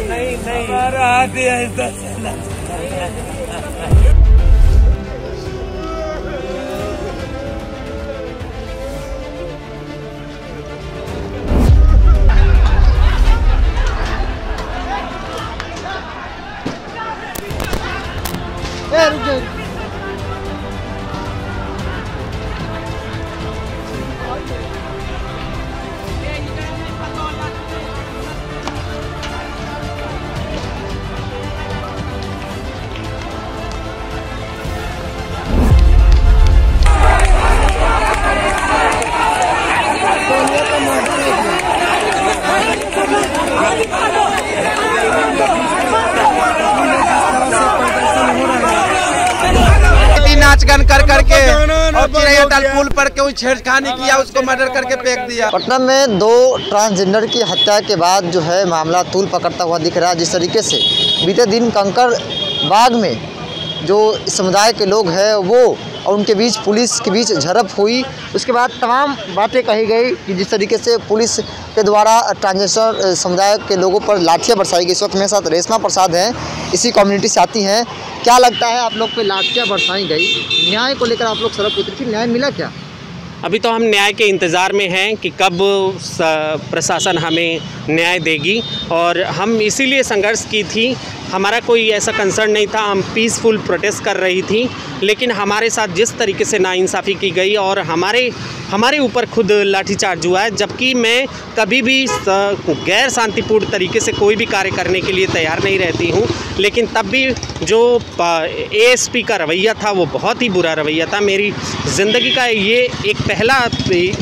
नहीं हमारा हाथ ही ऐसा चला। नाच गान कर करके और चिड़ैया पुल पर कोई छेड़खानी किया, उसको मर्डर करके फेंक दिया। पटना में 2 ट्रांसजेंडर की हत्या के बाद जो है मामला तूल पकड़ता हुआ दिख रहा है। जिस तरीके से बीते दिन कंकर बाग में जो समुदाय के लोग हैं वो और उनके बीच पुलिस के बीच झड़प हुई, उसके बाद तमाम बातें कही गई कि जिस तरीके से पुलिस के द्वारा ट्रांसजेंडर समुदाय के लोगों पर लाठियाँ बरसाई गई। इस वक्त मेरे साथ रेशमा प्रसाद हैं, इसी कम्युनिटी से आती हैं। क्या लगता है आप लोग पे लाठियाँ बरसाई गई, न्याय को लेकर आप लोग सड़क उतरी थी, न्याय मिला क्या? अभी तो हम न्याय के इंतज़ार में हैं कि कब प्रशासन हमें न्याय देगी, और हम इसीलिए संघर्ष की थी। हमारा कोई ऐसा कंसर्न नहीं था, हम पीसफुल प्रोटेस्ट कर रही थी, लेकिन हमारे साथ जिस तरीके से नाइंसाफ़ी की गई और हमारे ऊपर खुद लाठीचार्ज हुआ है, जबकि मैं कभी भी गैर शांतिपूर्ण तरीके से कोई भी कार्य करने के लिए तैयार नहीं रहती हूँ, लेकिन तब भी जो एएसपी का रवैया था वो बहुत ही बुरा रवैया था। मेरी ज़िंदगी का ये एक पहला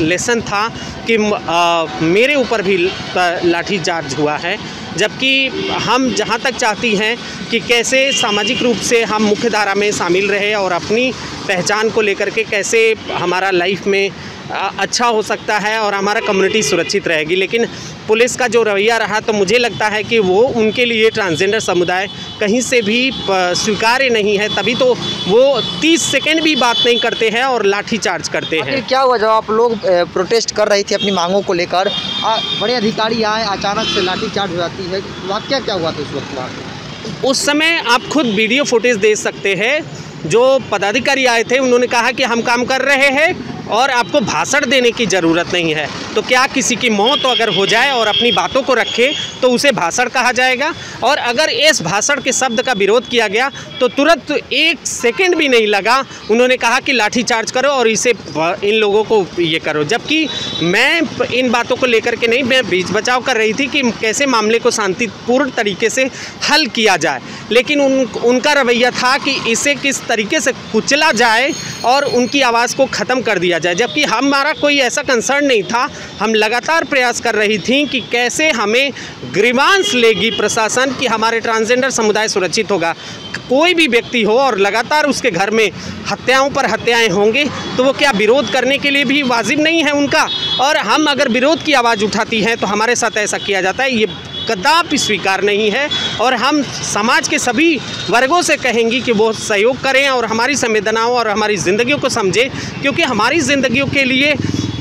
लेसन था कि मेरे ऊपर भी लाठीचार्ज हुआ है, जबकि हम जहाँ तक चाहती हैं कि कैसे सामाजिक रूप से हम मुख्यधारा में शामिल रहे और अपनी पहचान को लेकर के कैसे हमारा लाइफ में अच्छा हो सकता है और हमारा कम्युनिटी सुरक्षित रहेगी। लेकिन पुलिस का जो रवैया रहा, तो मुझे लगता है कि वो उनके लिए ट्रांसजेंडर समुदाय कहीं से भी स्वीकार्य नहीं है, तभी तो वो 30 सेकंड भी बात नहीं करते हैं और लाठी चार्ज करते हैं। क्या हुआ जब आप लोग प्रोटेस्ट कर रही थी अपनी मांगों को लेकर, बड़े अधिकारी आए, अचानक से लाठी चार्ज हो जाती है, वाकया क्या हुआ था उस वक्त? उस समय आप खुद वीडियो फुटेज देख सकते हैं। जो पदाधिकारी आए थे उन्होंने कहा कि हम काम कर रहे हैं और आपको भाषण देने की ज़रूरत नहीं है। तो क्या किसी की मौत अगर हो जाए और अपनी बातों को रखे तो उसे भाषण कहा जाएगा? और अगर इस भाषण के शब्द का विरोध किया गया तो तुरंत 1 सेकंड भी नहीं लगा, उन्होंने कहा कि लाठी चार्ज करो और इसे इन लोगों को ये करो। जबकि मैं इन बातों को लेकर के नहीं, मैं बीच बचाव कर रही थी कि कैसे मामले को शांतिपूर्ण तरीके से हल किया जाए, लेकिन उनका रवैया था कि इसे किस तरीके से कुचला जाए और उनकी आवाज़ को ख़त्म कर दिया जाए। जबकि हमारा कोई ऐसा कंसर्न नहीं था, हम लगातार प्रयास कर रही थी कि कैसे हमें ग्रीवांस लेगी प्रशासन कि हमारे ट्रांसजेंडर समुदाय सुरक्षित होगा। कोई भी व्यक्ति हो और लगातार उसके घर में हत्याओं पर हत्याएं होंगे तो वो क्या विरोध करने के लिए भी वाजिब नहीं है उनका? और हम अगर विरोध की आवाज़ उठाती हैं तो हमारे साथ ऐसा किया जाता है, ये कदापि स्वीकार नहीं है। और हम समाज के सभी वर्गों से कहेंगे कि वो सहयोग करें और हमारी संवेदनाओं और हमारी ज़िंदगियों को समझें, क्योंकि हमारी ज़िंदगियों के लिए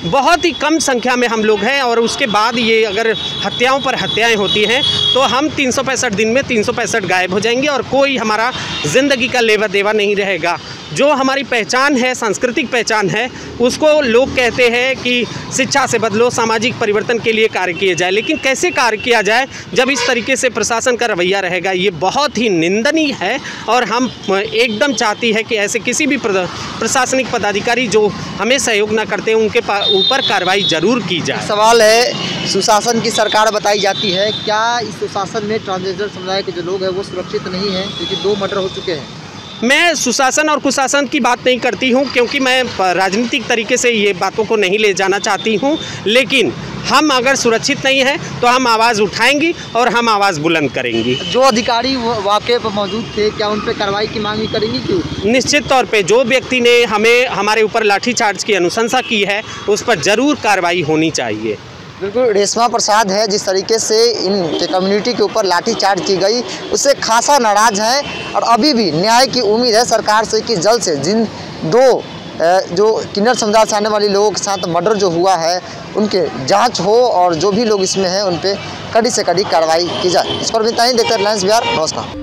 बहुत ही कम संख्या में हम लोग हैं। और उसके बाद ये अगर हत्याओं पर हत्याएं होती हैं तो हम 365 दिन में 365 गायब हो जाएंगे और कोई हमारा ज़िंदगी का लेवा देवा नहीं रहेगा। जो हमारी पहचान है, सांस्कृतिक पहचान है, उसको लोग कहते हैं कि शिक्षा से बदलो, सामाजिक परिवर्तन के लिए कार्य किए जाए, लेकिन कैसे कार्य किया जाए जब इस तरीके से प्रशासन का रवैया रहेगा? ये बहुत ही निंदनीय है और हम एकदम चाहती है कि ऐसे किसी भी प्रशासनिक पदाधिकारी जो हमें सहयोग ना करते हैं उनके ऊपर कार्रवाई जरूर की जाए। सवाल है, सुशासन की सरकार बताई जाती है, क्या इस सुशासन में ट्रांसजेंडर समुदाय के जो लोग हैं वो सुरक्षित नहीं हैं, क्योंकि 2 मर्डर हो चुके हैं? मैं सुशासन और कुशासन की बात नहीं करती हूं, क्योंकि मैं राजनीतिक तरीके से ये बातों को नहीं ले जाना चाहती हूं, लेकिन हम अगर सुरक्षित नहीं हैं तो हम आवाज़ उठाएंगी और हम आवाज़ बुलंद करेंगी। जो अधिकारी वाक़े पर मौजूद थे, क्या उन पर कार्रवाई की मांग करेंगी? क्यों? निश्चित तौर पे जो व्यक्ति ने हमारे ऊपर लाठीचार्ज की अनुशंसा की है उस पर ज़रूर कार्रवाई होनी चाहिए। बिल्कुल, रेशमा प्रसाद है, जिस तरीके से इनके कम्युनिटी के ऊपर लाठीचार्ज की गई उससे खासा नाराज़ है और अभी भी न्याय की उम्मीद है सरकार से कि जल्द से जिन 2 जो किन्नर समुदाय से आने वाले लोगों के साथ मर्डर जो हुआ है उनके जांच हो और जो भी लोग इसमें हैं उन पे कड़ी से कड़ी कार्रवाई की जाए। इस पर भी देखते हैं रिलायंस बिहार। नमस्कार।